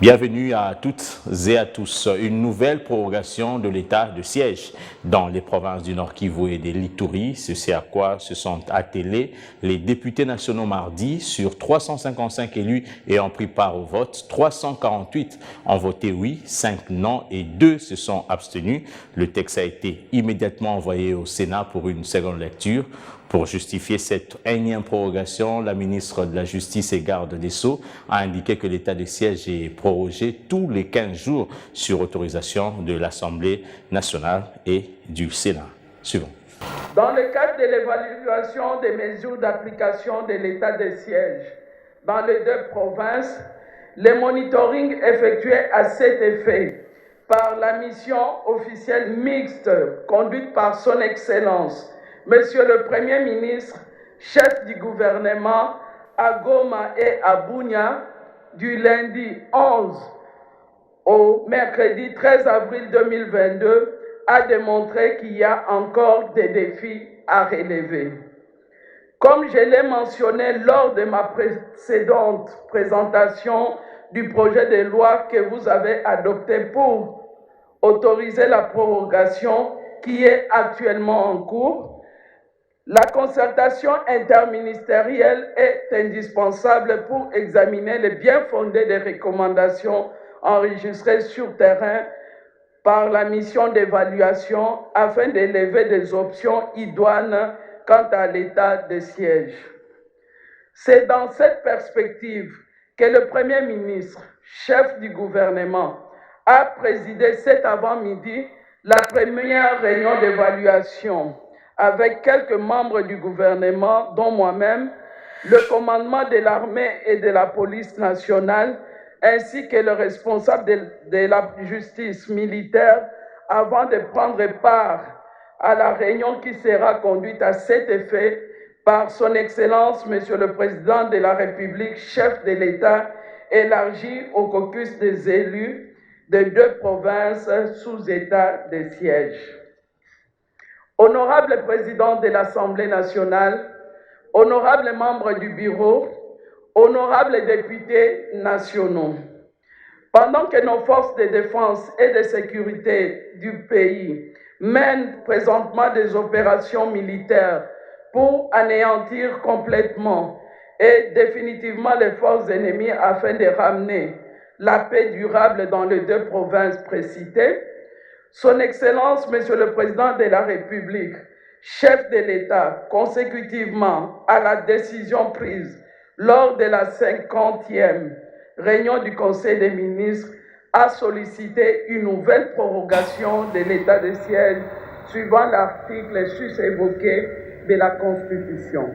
Bienvenue à toutes et à tous. Une nouvelle prorogation de l'état de siège dans les provinces du Nord Kivu et de l'Ituri. C'est à quoi se sont attelés les députés nationaux mardi. Sur 355 élus ayant pris part au vote, 348 ont voté oui, 5 non et 2 se sont abstenus. Le texte a été immédiatement envoyé au Sénat pour une seconde lecture. Pour justifier cette énième prorogation, la ministre de la Justice et garde des Sceaux a indiqué que l'état de siège est prorogé tous les 15 jours sur autorisation de l'Assemblée nationale et du Sénat. Suivant. Dans le cadre de l'évaluation des mesures d'application de l'état de siège dans les deux provinces, le monitoring effectué à cet effet par la mission officielle mixte conduite par son Excellence, Monsieur le Premier ministre, chef du gouvernement à Goma et à Bunia, du lundi 11 au mercredi 13 avril 2022, a démontré qu'il y a encore des défis à relever. Comme je l'ai mentionné lors de ma précédente présentation du projet de loi que vous avez adopté pour autoriser la prorogation qui est actuellement en cours, la concertation interministérielle est indispensable pour examiner le bien fondé des recommandations enregistrées sur terrain par la mission d'évaluation afin d'élever des options idoines quant à l'état de siège. C'est dans cette perspective que le Premier ministre, chef du gouvernement, a présidé cet avant-midi la première réunion d'évaluation avec quelques membres du gouvernement, dont moi-même, le commandement de l'armée et de la police nationale, ainsi que le responsable de la justice militaire, avant de prendre part à la réunion qui sera conduite à cet effet par son Excellence, Monsieur le Président de la République, chef de l'État, élargi au caucus des élus des deux provinces sous état de siège. Honorable Président de l'Assemblée nationale, honorables membres du bureau, honorables députés nationaux, pendant que nos forces de défense et de sécurité du pays mènent présentement des opérations militaires pour anéantir complètement et définitivement les forces ennemies afin de ramener la paix durable dans les deux provinces précitées, Son Excellence, Monsieur le Président de la République, chef de l'État, consécutivement à la décision prise lors de la 50e réunion du Conseil des ministres, a sollicité une nouvelle prorogation de l'état de siège suivant l'article sus-évoqué de la Constitution.